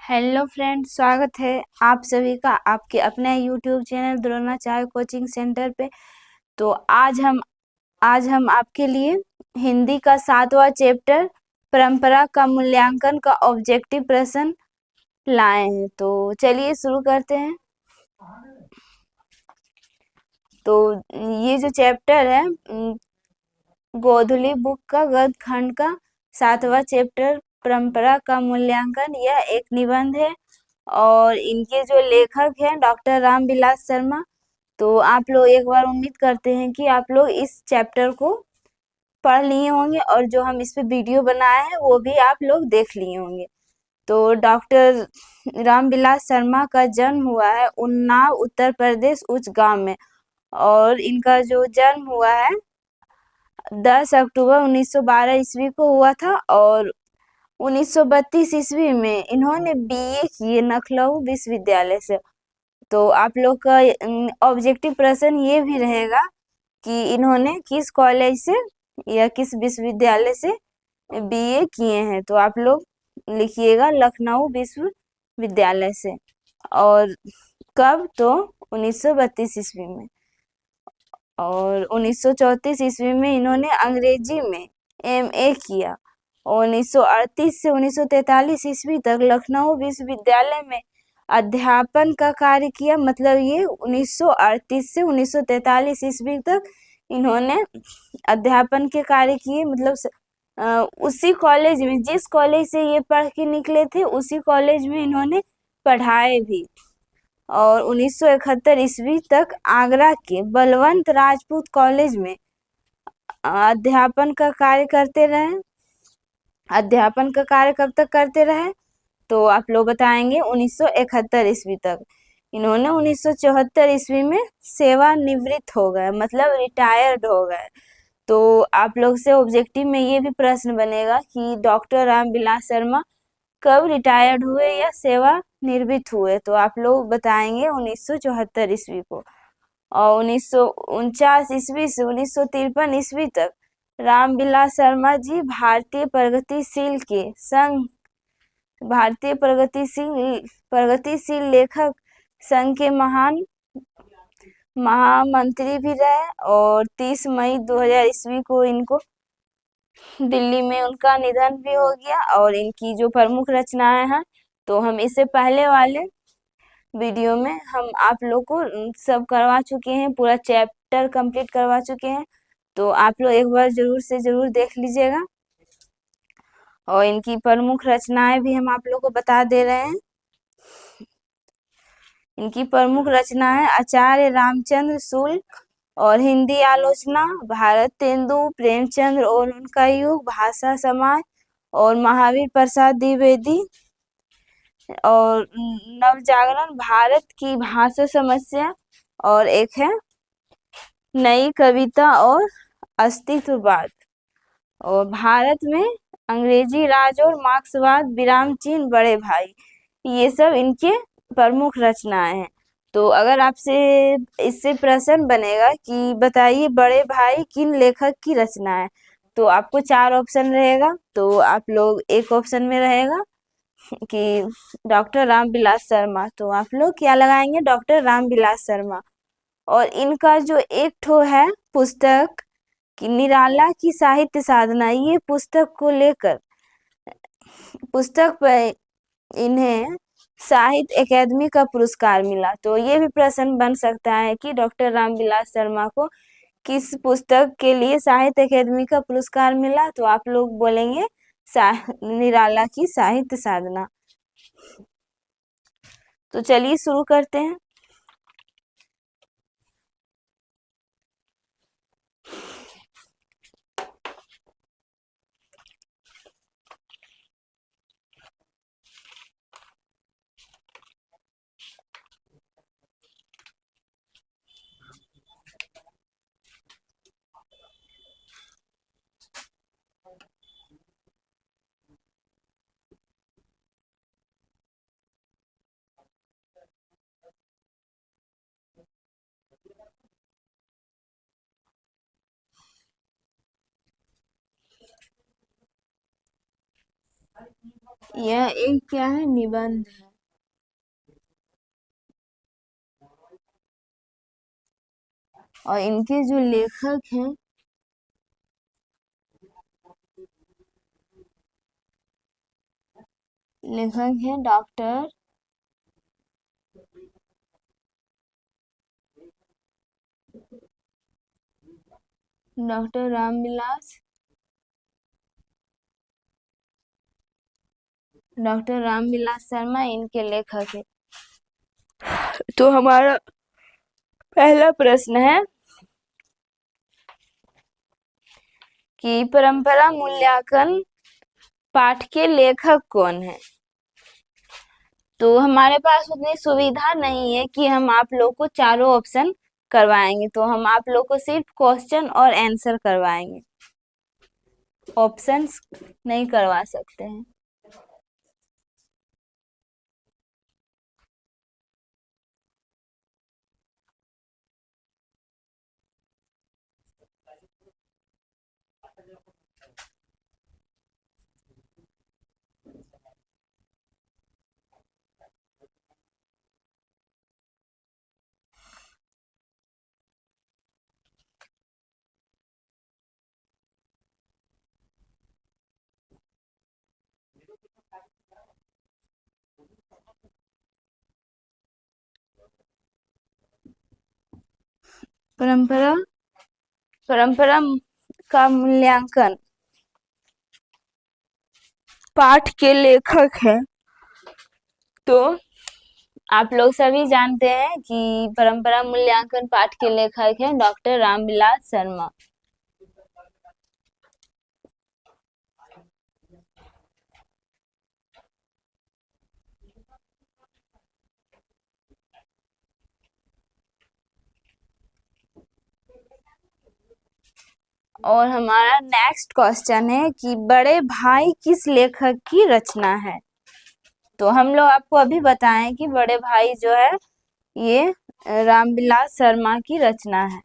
Hello friend, स्वागत है आप सभी का आपके अपने YouTube channel Dronacharya coaching centre पे। तो आज हम आपके लिए हिंदी का 7वां चैप्टर परंपरा का मूल्यांकन का ऑब्जेक्टिव प्रश्न लाए हैं। तो चलिए शुरू करते हैं। तो ये जो चैप्टर है गोधुली बुक का गद्य खंड का 7वां चैप्टर परंपरा का मूल्यांकन, यह एक निबंध है और इनके जो लेखक हैं डॉक्टर रामविलास शर्मा। तो आप लोग एक बार उम्मीद करते हैं कि आप लोग इस चैप्टर को पढ़ लिए होंगे और जो हम इस पे वीडियो बनाए हैं वो भी आप लोग देख लिए होंगे। तो डॉक्टर रामविलास शर्मा का जन्म हुआ है उन्नाव उत्तर प्रदेश उच्च गांव में, और इनका जो जन्म हुआ है 10 अक्टूबर 1912 ईस्वी को हुआ था, और 1932 ईस्वी में इन्होंने बीए किए लखनऊ विश्वविद्यालय से। तो आप लोग का ऑब्जेक्टिव प्रश्न ये भी रहेगा कि इन्होंने किस कॉलेज से या किस विश्वविद्यालय से बीए किए हैं। तो आप लोग लिखिएगा लखनऊ विश्वविद्यालय से, और कब, तो 1932 ईस्वी में। और 1934 ईस्वी में इन्होंने अंग्रेजी में एमए किया, और 1938 से 1943 ईस्वी तक लखनऊ विश्वविद्यालय में अध्यापन का कार्य किया। मतलब ये 1938 से 1943 ईस्वी तक इन्होंने अध्यापन के कार्य किए। मतलब उसी कॉलेज में, जिस कॉलेज से ये पढ़ के निकले थे उसी कॉलेज में इन्होंने पढ़ाए भी। और 1971 ईस्वी तक आगरा के बलवंत राजपूत कॉलेज में अध्यापन का कार्य करते रहे। अध्यापन का कार्य कब तक करते रहे, तो आप लोग बताएंगे 1971 ईस्वी तक। इन्होंने 1974 ईस्वी में सेवानिवृत्त हो गए, मतलब रिटायर्ड हो गए। तो आप लोग से ऑब्जेक्टिव में ये भी प्रश्न बनेगा कि डॉक्टर रामविलास शर्मा कब रिटायर्ड हुए या सेवानिवृत्त हुए। तो आप लोग बताएंगे 1974 ईस्वी को। और 1949 ईस्वी से 1953 ईस्वी तक रामविलास शर्मा जी भारतीय प्रगतिशील लेखक संघ के महान महामंत्री भी रहे। और 30 मई 2000 ईस्वी को इनको दिल्ली में उनका निधन भी हो गया। और इनकी जो प्रमुख रचनाएं हैं, तो हम इससे पहले वाले वीडियो में हम आप लोग को सब करवा चुके हैं, पूरा चैप्टर कंप्लीट करवा चुके हैं। तो आप लोग एक बार जरूर से जरूर देख लीजिएगा। और इनकी प्रमुख रचनाएं भी हम आप लोग को बता दे रहे हैं। इनकी प्रमुख रचना है आचार्य रामचंद्र शुक्ल और हिंदी आलोचना, भारत तेंदु, प्रेमचंद्र और उनका युग, भाषा समाज, और महावीर प्रसाद द्विवेदी, और नवजागरण, भारत की भाषा समस्या, और एक है नई कविता और अस्तित्ववाद, और भारत में अंग्रेजी राज और मार्क्सवाद, विराम चिन्ह, बड़े भाई। ये सब इनके प्रमुख रचनाएं हैं। तो अगर आपसे इससे प्रश्न बनेगा कि बताइए बड़े भाई किन लेखक की रचना है, तो आपको 4 ऑप्शन रहेगा। तो आप लोग एक ऑप्शन में रहेगा कि डॉक्टर रामविलास शर्मा, तो आप लोग क्या लगाएंगे, डॉक्टर रामविलास शर्मा। और इनका जो एक ठो है पुस्तक कि निराला की साहित्य साधना, ये पुस्तक को लेकर पुस्तक पर इन्हें साहित्य अकादमी का पुरस्कार मिला। तो ये भी प्रश्न बन सकता है कि डॉक्टर रामविलास शर्मा को किस पुस्तक के लिए साहित्य अकादमी का पुरस्कार मिला। तो आप लोग बोलेंगे निराला की साहित्य साधना। तो चलिए शुरू करते हैं। यह एक क्या है, निबंध है। और इनके जो लेखक हैं, लेखक हैं डॉक्टर रामविलास शर्मा इनके लेखक है। तो हमारा पहला प्रश्न है कि परंपरा मूल्यांकन पाठ के लेखक कौन है। तो हमारे पास उतनी सुविधा नहीं है कि हम आप लोग को चारों ऑप्शन करवाएंगे, तो हम आप लोग को सिर्फ क्वेश्चन और आंसर करवाएंगे, ऑप्शंस नहीं करवा सकते हैं। परंपरा परंपरा का मूल्यांकन पाठ के लेखक हैं। तो आप लोग सभी जानते हैं कि परंपरा मूल्यांकन पाठ के लेखक हैं डॉक्टर रामविलास शर्मा। और हमारा नेक्स्ट क्वेश्चन है कि बड़े भाई किस लेखक की रचना है। तो हम लोग आपको अभी बताएं कि बड़े भाई जो है ये रामविलास शर्मा की रचना है।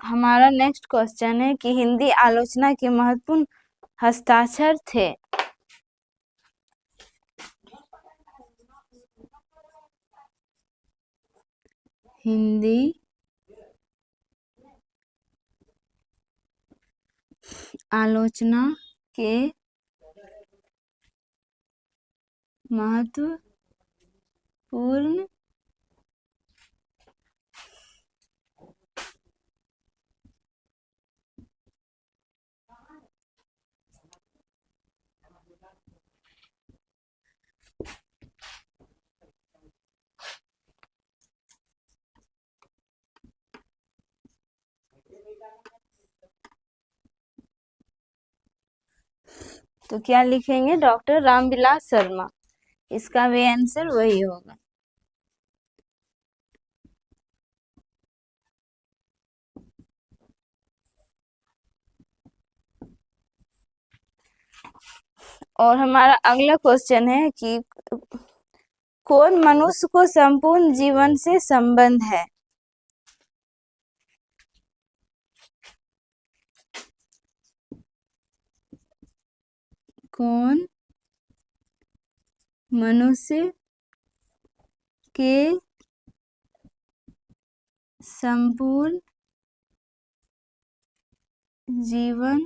हमारा नेक्स्ट क्वेश्चन है कि हिंदी आलोचना के महत्वपूर्ण हस्ताक्षर थे। हिंदी आलोचना के महत्वपूर्ण तो क्या लिखेंगे, डॉक्टर रामविलास शर्मा, इसका भी आंसर वही होगा। और हमारा अगला क्वेश्चन है कि कौन मनुष्य को संपूर्ण जीवन से संबंध है। कौन मनुष्य के संपूर्ण जीवन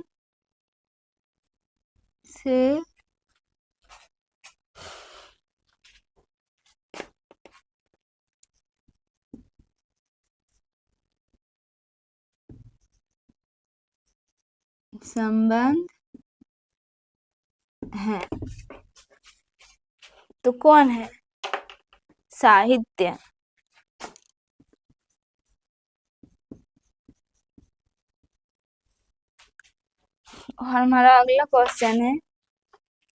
से संबंध है। तो कौन है? साहित्य। और हमारा अगला क्वेश्चन है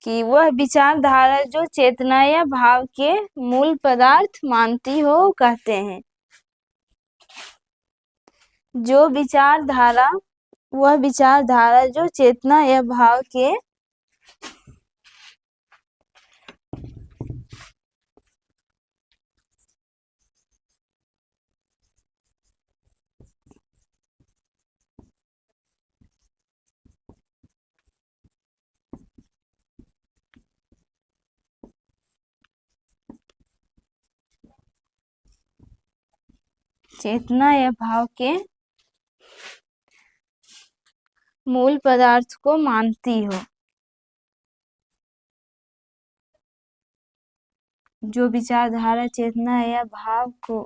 कि वह विचारधारा जो चेतना या भाव के मूल पदार्थ मानती हो कहते हैं। जो विचारधारा वह विचारधारा जो चेतना या भाव के चेतना या भाव के मूल पदार्थ को मानती हो। जो विचारधारा चेतना या भाव को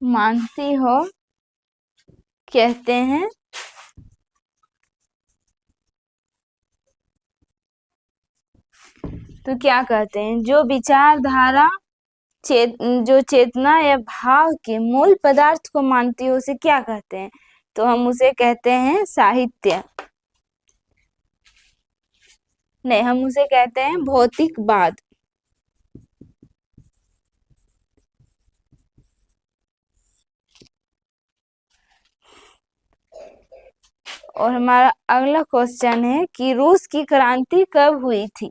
मानती हो कहते हैं तो क्या कहते हैं? जो विचारधारा जो चेतना या भाव के मूल पदार्थ को मानती हो उसे क्या कहते हैं? तो हम उसे कहते हैं साहित्य। नहीं, हम उसे कहते हैं भौतिकवाद। और हमारा अगला क्वेश्चन है कि रूस की क्रांति कब हुई थी?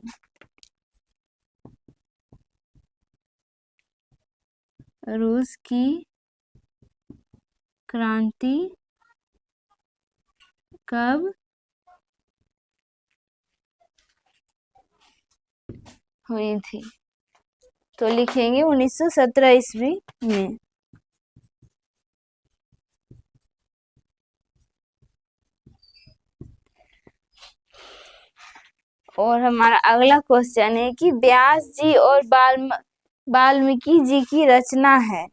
रूस की क्रांति कब हुई थी? तो लिखेंगे 1917 ईस्वी में। और हमारा अगला क्वेश्चन है कि व्यास जी और वाल्मीकि जी की रचना है।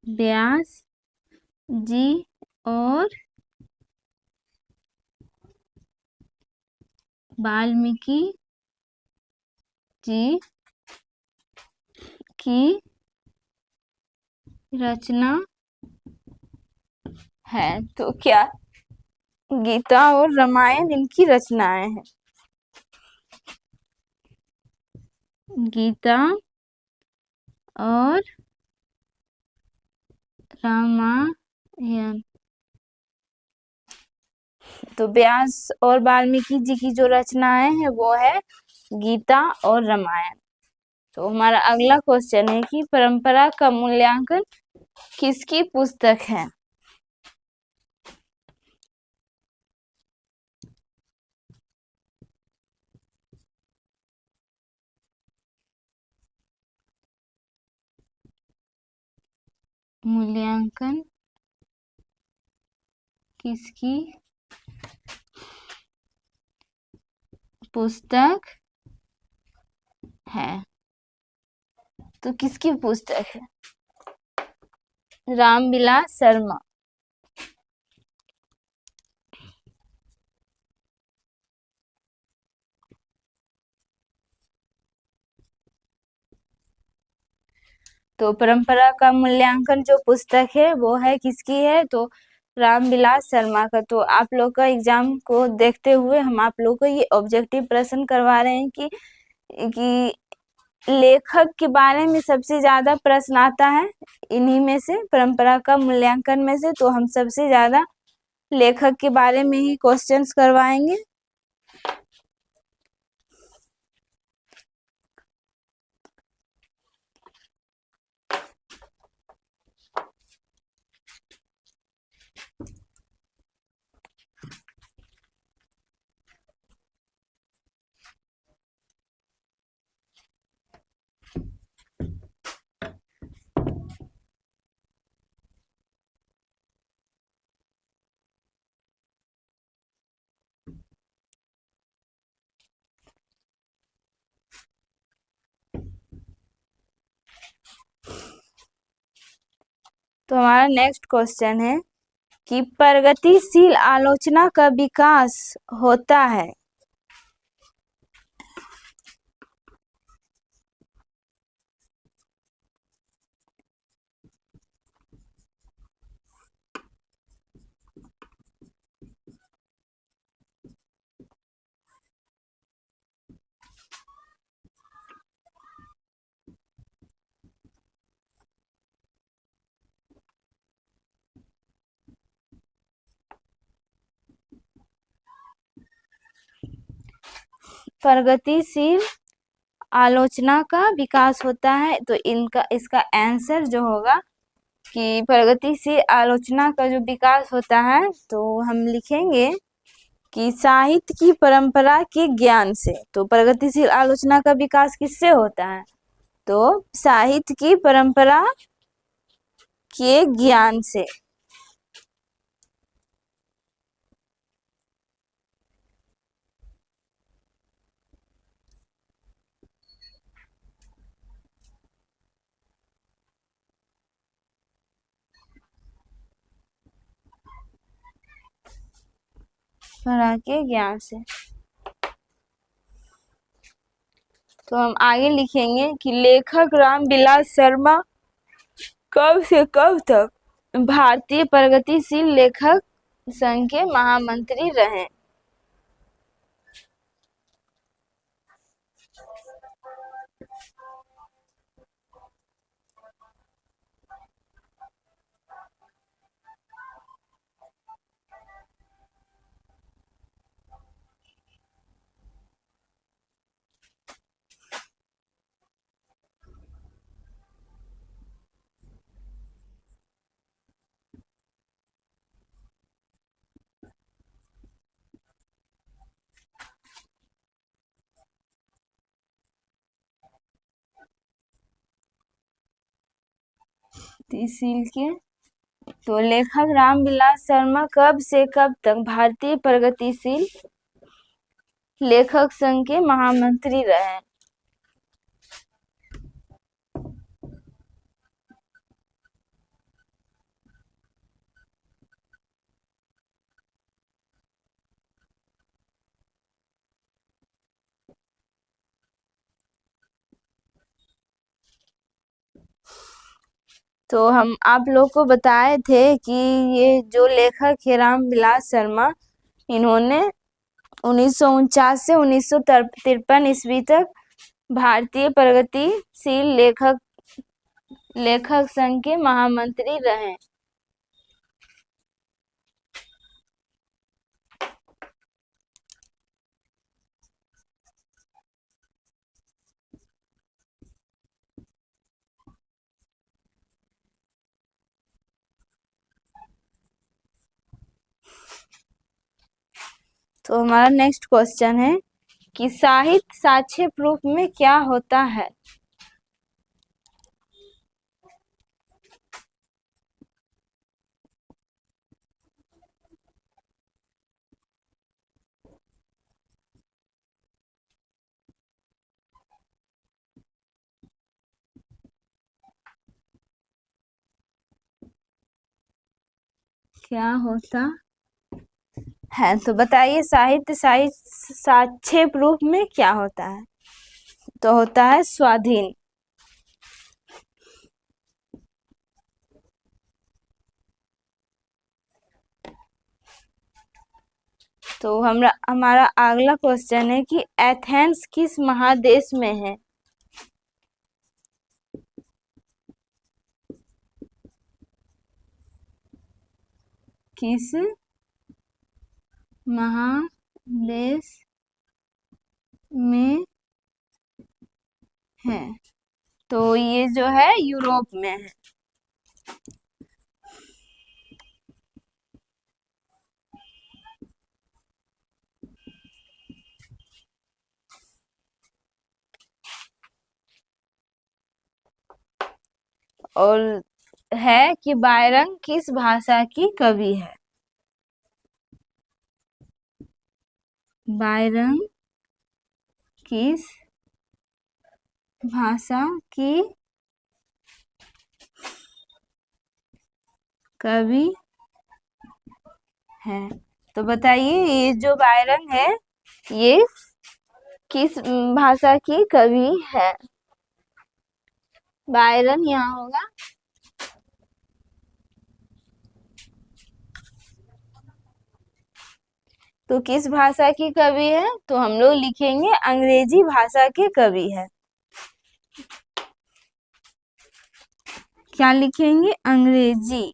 व्यास जी और वाल्मीकि जी की रचना है। तो क्या गीता और रामायण इनकी रचनाएं हैं? गीता और रामायण। तो व्यास और वाल्मीकि जी की जो रचनाएं हैं वो है गीता और रामायण। तो हमारा अगला क्वेश्चन है कि परंपरा का मूल्यांकन किसकी पुस्तक है? मूल्यांकन किसकी पुस्तक है? तो किसकी पुस्तक है? रामविलास शर्मा। तो परंपरा का मूल्यांकन जो पुस्तक है वो है किसकी है? तो रामविलास शर्मा का। तो आप लोग का एग्जाम को देखते हुए हम आप लोग को ये ऑब्जेक्टिव प्रश्न करवा रहे हैं कि लेखक के बारे में सबसे ज्यादा प्रश्न आता है इन्हीं में से, परंपरा का मूल्यांकन में से। तो हम सबसे ज्यादा लेखक के बारे में ही क्वेश्चंस करवाएंगे। तो हमारा नेक्स्ट क्वेश्चन है कि प्रगतिशील आलोचना का विकास होता है। प्रगतिशील आलोचना का विकास होता है, तो इसका आंसर जो होगा कि प्रगतिशील आलोचना का जो विकास होता है, तो हम लिखेंगे कि साहित्य की परंपरा के ज्ञान से। तो प्रगतिशील आलोचना का विकास किससे होता है? तो साहित्य की परंपरा के ज्ञान से। परंपरा के ज्ञान से। तो हम आगे लिखेंगे कि लेखक रामविलास शर्मा कब से कब तक भारतीय प्रगतिशील लेखक संघ के महामंत्री रहे। प्रगतिशील के तो लेखक रामविलास शर्मा कब से कब तक भारतीय प्रगतिशील लेखक संघ के महामंत्री रहे। तो हम आप लोग को बताए थे कि ये जो लेखक है रामविलास शर्मा, इन्होंने 1949 से 1953 ईस्वी तक भारतीय प्रगतिशील लेखक संघ के महामंत्री रहे। तो हमारा नेक्स्ट क्वेश्चन है कि साहित्य साक्ष्य प्रूफ में क्या होता है। क्या होता है, तो बताइए साहित्य साक्ष्य प्रूफ में क्या होता है? तो होता है स्वाधीन। तो हमारा अगला क्वेश्चन है कि एथेंस किस महादेश में है। किस महादेश में है? तो ये जो है यूरोप में है। और है कि बायरन किस भाषा की कवि है। बायरन किस भाषा की कवि है। तो बताइए ये जो बायरन है ये किस भाषा की कवि है? बायरन यहाँ होगा। तो किस भाषा की कवि है? तो हम लोग लिखेंगे अंग्रेजी भाषा के कवि है। क्या लिखेंगे? अंग्रेजी।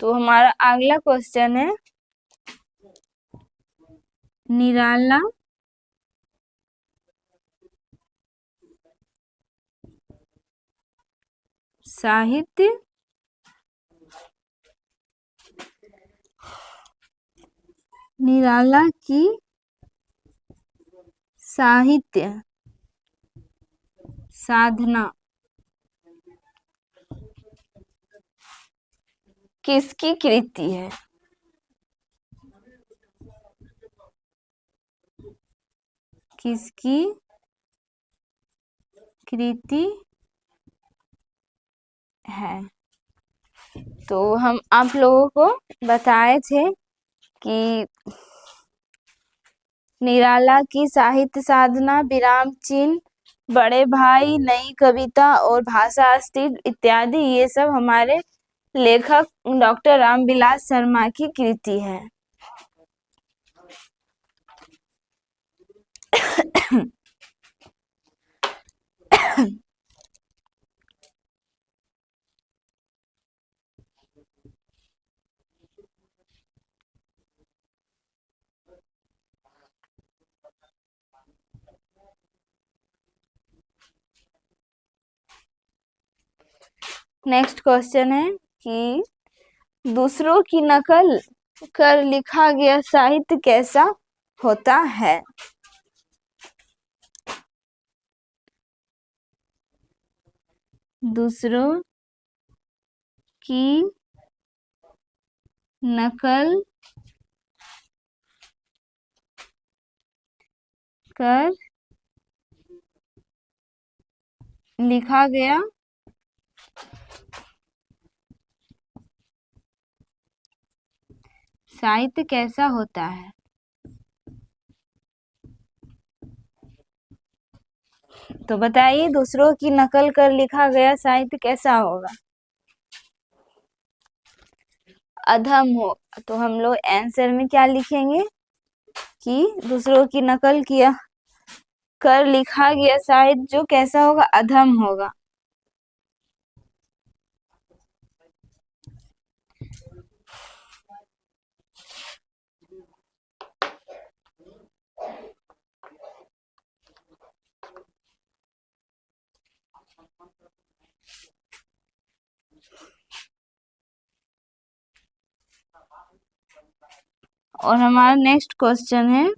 तो हमारा अगला क्वेश्चन है निराला साहित्य निराला की साहित्य साधना किसकी कृति है? किसकी कृति है? तो हम आप लोगों को बताए थे कि निराला की साहित्य साधना, विराम चिन्ह, बड़े भाई, नई कविता और भाषा अस्तित्व इत्यादि ये सब हमारे लेखक डॉक्टर रामविलास शर्मा की कृति है। नेक्स्ट क्वेश्चन है कि दूसरों की नकल कर लिखा गया साहित्य कैसा होता है? दूसरों की नकल कर लिखा गया साहित्य कैसा होता है? तो बताइए दूसरों की नकल कर लिखा गया साहित्य कैसा होगा? अधम हो। तो हम लोग आंसर में क्या लिखेंगे कि दूसरों की नकल किया कर लिखा गया साहित्य जो कैसा होगा? अधम होगा। और हमारा नेक्स्ट क्वेश्चन है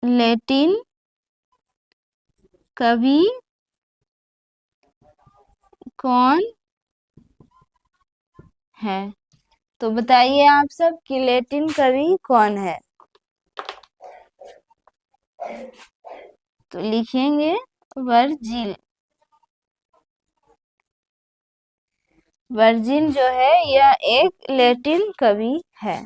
लैटिन कवि कौन है? तो बताइए आप सब कि लैटिन कवि कौन है? तो लिखेंगे वर्जिल। वर्जिन जो है यह एक लैटिन कवि है।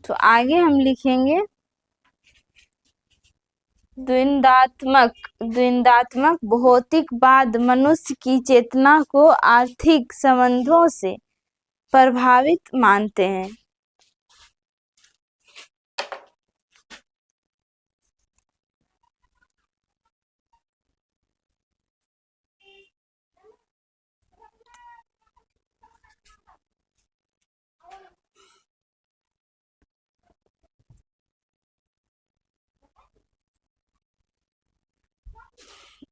तो आगे हम लिखेंगे द्वंद्वात्मक भौतिकवाद मनुष्य की चेतना को आर्थिक संबंधों से प्रभावित मानते हैं।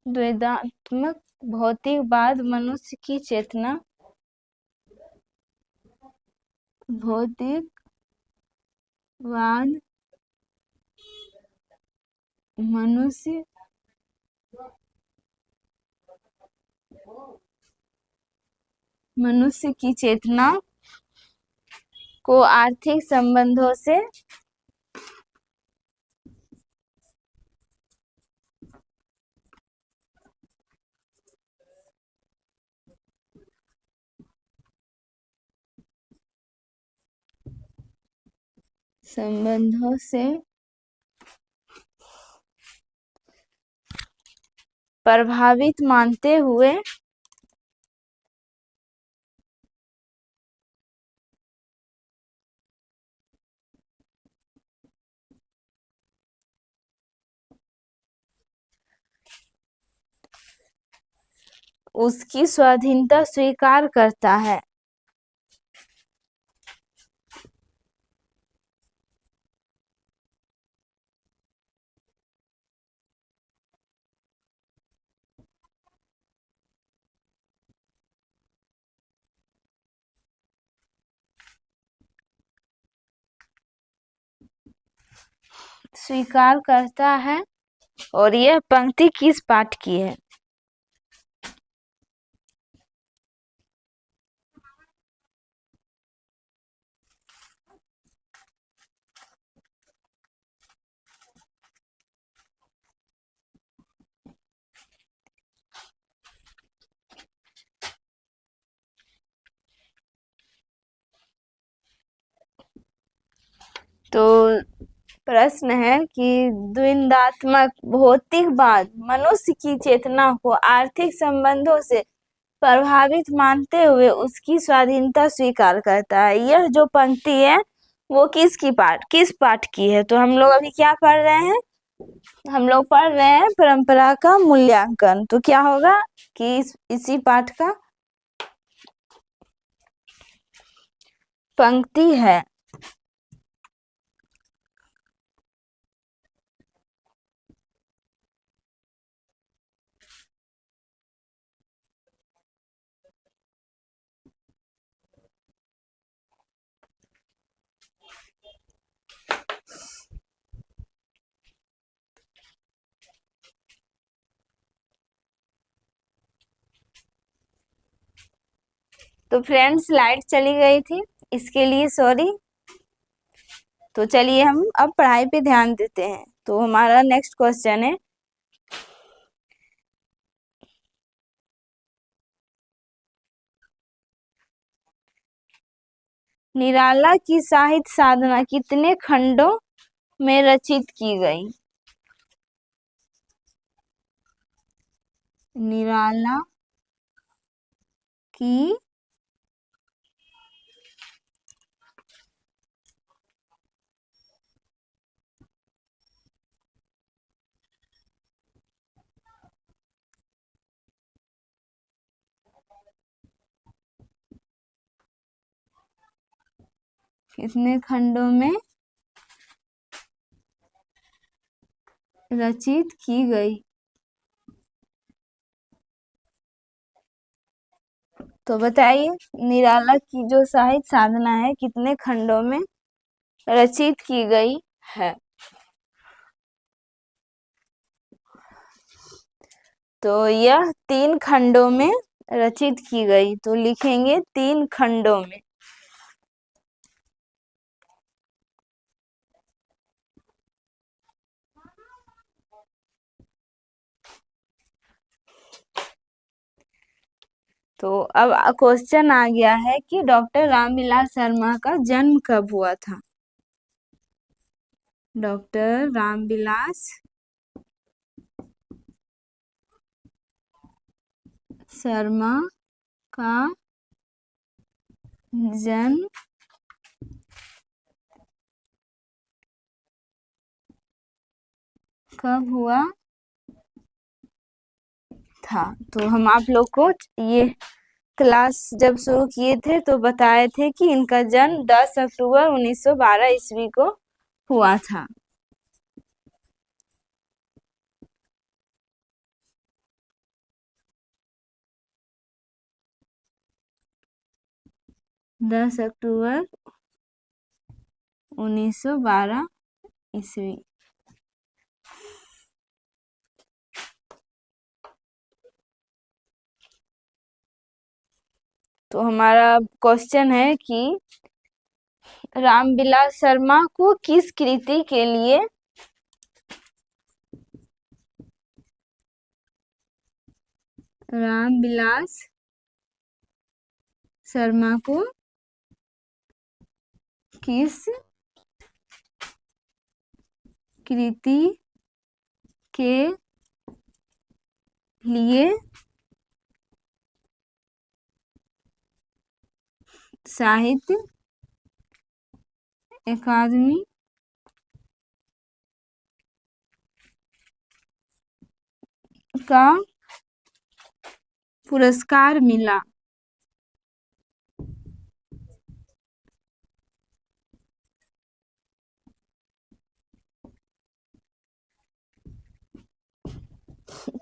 द्वैधात्मक भौतिकवाद मनुष्य की चेतना, भौतिकवाद मनुष्य की चेतना को आर्थिक संबंधों से प्रभावित मानते हुए उसकी स्वाधीनता स्वीकार करता है। और यह पंक्ति किस पाठ की है? तो प्रश्न है कि द्वंद्वात्मक भौतिकवाद मनुष्य की चेतना को आर्थिक संबंधों से प्रभावित मानते हुए उसकी स्वाधीनता स्वीकार करता है। यह जो पंक्ति है वो किस पाठ की है? तो हम लोग अभी क्या पढ़ रहे हैं? हम लोग पढ़ रहे हैं परंपरा का मूल्यांकन। तो क्या होगा कि इसी पाठ का पंक्ति है। तो फ्रेंड्स लाइट चली गई थी, इसके लिए सॉरी। तो चलिए हम अब पढ़ाई पे ध्यान देते हैं। तो हमारा नेक्स्ट क्वेश्चन है, निराला की साहित्य साधना कितने खंडों में रचित की गई? निराला की कितने खंडों में रचित की गई? तो बताइए, निराला की जो साहित्य साधना है कितने खंडों में रचित की गई है? तो यह 3 खंडों में रचित की गई। तो लिखेंगे 3 खंडों में। तो अब क्वेश्चन आ गया है कि डॉक्टर रामविलास शर्मा का जन्म कब हुआ था? डॉक्टर रामविलास शर्मा का जन्म कब हुआ था? तो हम आप लोग को ये क्लास जब शुरू किए थे तो बताए थे कि इनका जन्म 10 अक्टूबर 1912 ईस्वी को हुआ था। 10 अक्टूबर 1912 ईस्वी। तो हमारा क्वेश्चन है कि रामविलास शर्मा को किस कृति के लिए रामविलास शर्मा को किस कृति के लिए साहित्य अकादमी का पुरस्कार मिला?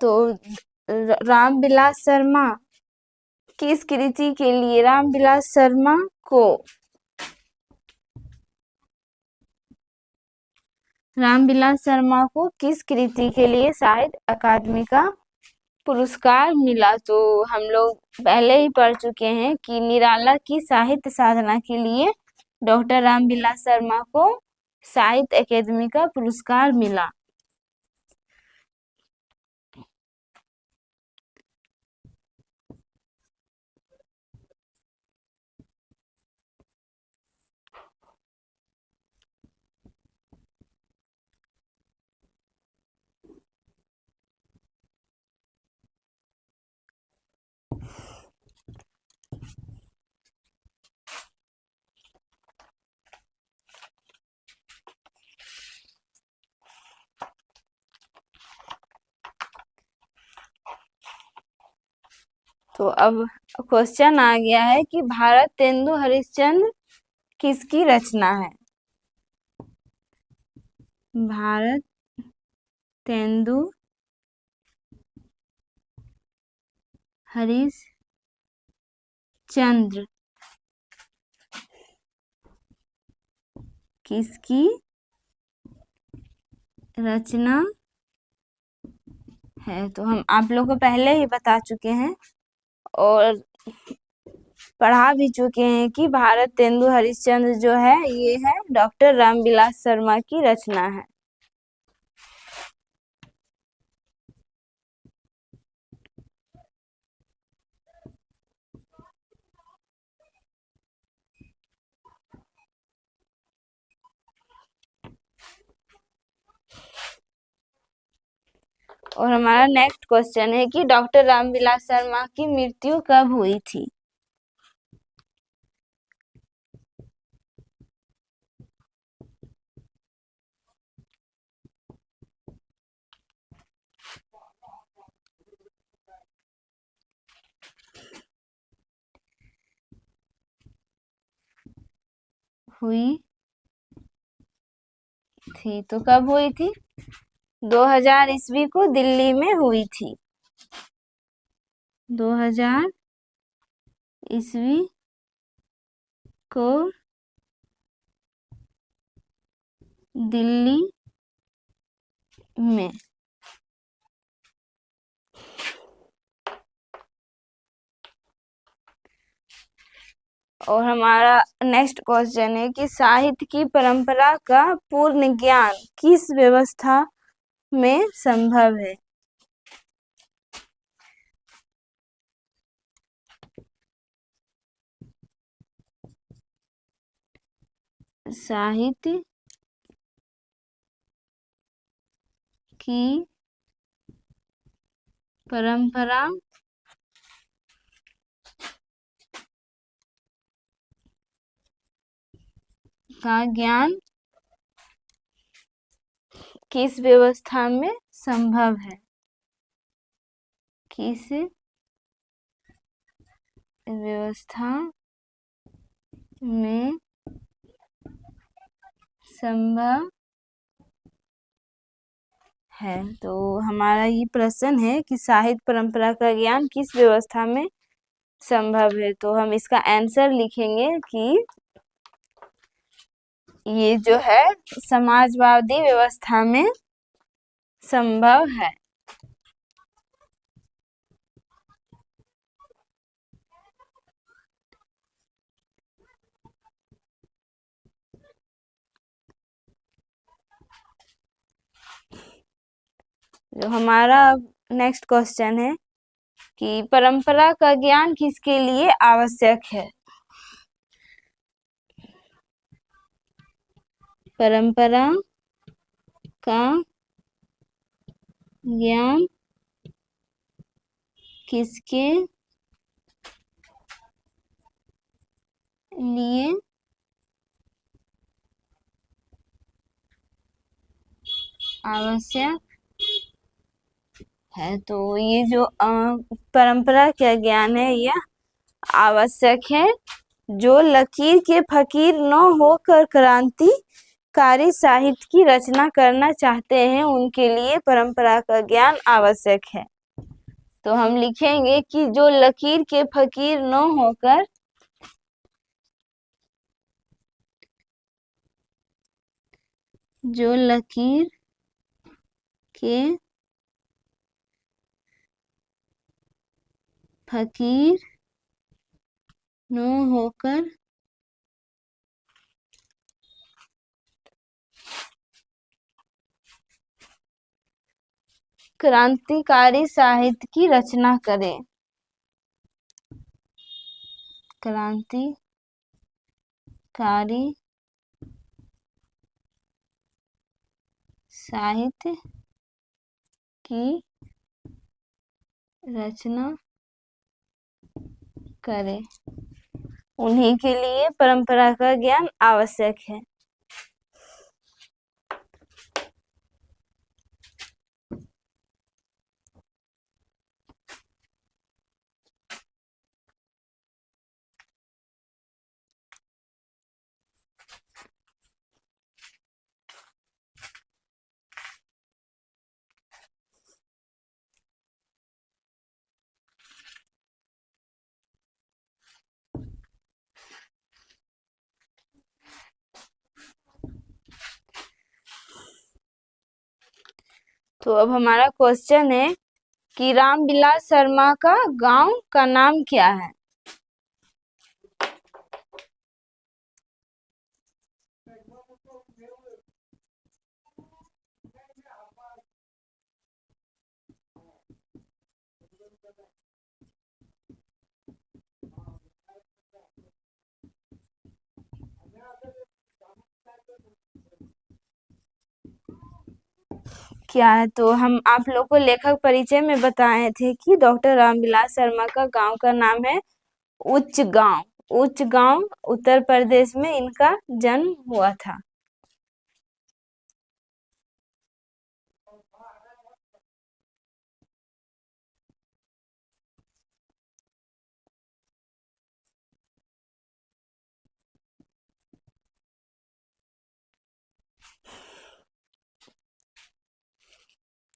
तो रामविलास शर्मा किस कृति के लिए रामविलास शर्मा को किस कृति के लिए साहित्य अकादमी का पुरस्कार मिला? तो हम लोग पहले ही पढ़ चुके हैं कि निराला की साहित्य साधना के लिए डॉक्टर रामविलास शर्मा को साहित्य अकादमी का पुरस्कार मिला। तो अब क्वेश्चन आ गया है कि भारत तेंदु हरिश्चंद्र किसकी रचना है? भारत तेंदु हरिश्चंद्र किसकी रचना है? तो हम आप लोग को पहले ही बता चुके हैं और पढ़ा भी चुके हैं कि भारत तेंदु हरिश्चंद्र जो है ये है डॉक्टर रामविलास शर्मा की रचना है। और हमारा नेक्स्ट क्वेश्चन है कि डॉक्टर रामविलास शर्मा की मृत्यु कब हुई थी? हुई थी तो कब हुई थी? 2000 ईस्वी को दिल्ली में हुई थी। 2000 ईस्वी को दिल्ली में। और हमारा नेक्स्ट क्वेश्चन है कि साहित्य की परंपरा का पूर्ण ज्ञान किस व्यवस्था में संभव है? साहित्य की परंपरा का ज्ञान किस व्यवस्था में संभव है? किस व्यवस्था में संभव है? तो हमारा ये प्रश्न है कि साहित्य परंपरा का ज्ञान किस व्यवस्था में संभव है। तो हम इसका आंसर लिखेंगे कि ये जो है समाजवादी व्यवस्था में संभव है। जो हमारा नेक्स्ट क्वेश्चन है कि परंपरा का ज्ञान किसके लिए आवश्यक है? परंपरा का ज्ञान किसके लिए आवश्यक है? तो ये जो परंपरा का ज्ञान है यह आवश्यक है। जो लकीर के फकीर न होकर क्रांतिकारी साहित्य की रचना करना चाहते हैं उनके लिए परंपरा का ज्ञान आवश्यक है। तो हम लिखेंगे कि जो लकीर के फकीर न होकर जो लकीर के फकीर न होकर क्रांतिकारी साहित्य की रचना करें। क्रांतिकारी साहित्य की रचना करें उन्हीं के लिए परंपरा का ज्ञान आवश्यक है। तो अब हमारा क्वेश्चन है कि रामविलास शर्मा का गांव का नाम क्या है? क्या है? तो हम आप लोग को लेखक परिचय में बताए थे कि डॉक्टर रामविलास शर्मा का गांव का नाम है उच्चगांव। उच्चगांव उत्तर प्रदेश में इनका जन्म हुआ था।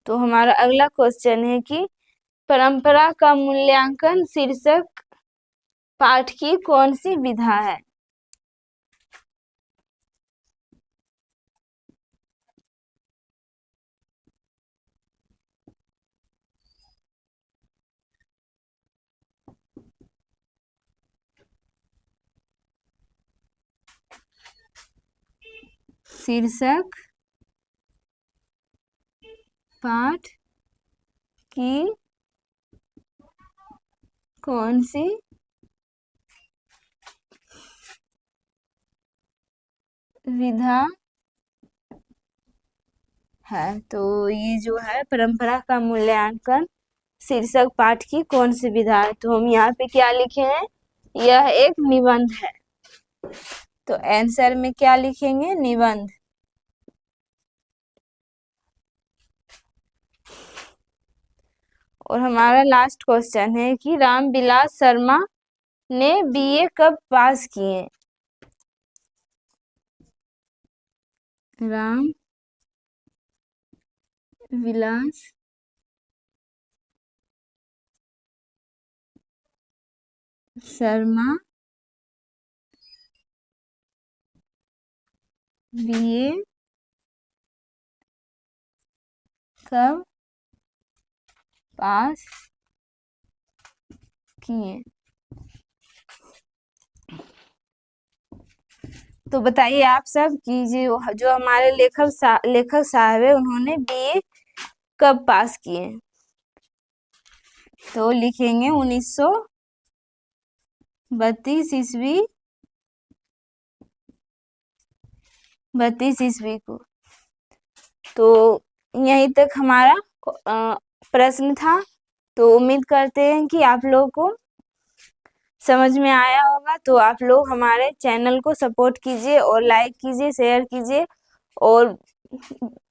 तो हमारा अगला क्वेश्चन है कि परंपरा का मूल्यांकन शीर्षक पाठ की कौन सी विधा है? शीर्षक पाठ की कौन सी विधा है? तो ये जो है परंपरा का मूल्यांकन शीर्षक पाठ की कौन सी विधा है? तो हम यहाँ पे क्या लिखे हैं? यह एक निबंध है। तो आंसर में क्या लिखेंगे? निबंध। और हमारा लास्ट क्वेश्चन है कि रामविलास शर्मा ने बीए कब पास किए? राम विलास शर्मा बीए कब पास किए? तो बताइए आप सब कि जो जो हमारे लेखक साहब है उन्होंने बीए कब पास किए? तो लिखेंगे 1932 ईस्वी, 32 ईस्वी को। तो यहीं तक हमारा प्रश्न था। तो उम्मीद करते हैं कि आप लोगों को समझ में आया होगा। तो आप लोग हमारे चैनल को सपोर्ट कीजिए और लाइक कीजिए, शेयर कीजिए, और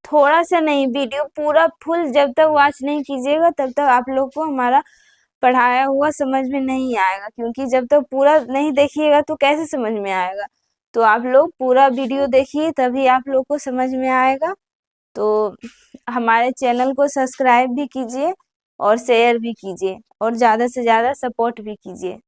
थोड़ा सा नहीं, वीडियो पूरा फुल जब तक वॉच नहीं कीजिएगा तब तक आप लोग को हमारा पढ़ाया हुआ समझ में नहीं आएगा, क्योंकि जब तक पूरा नहीं देखिएगा तो कैसे समझ में आएगा। तो आप लोग पूरा वीडियो देखिए तभी आप लोग को समझ में आएगा। तो हमारे चैनल को सब्सक्राइब भी कीजिए और शेयर भी कीजिए और ज़्यादा से ज़्यादा सपोर्ट भी कीजिए।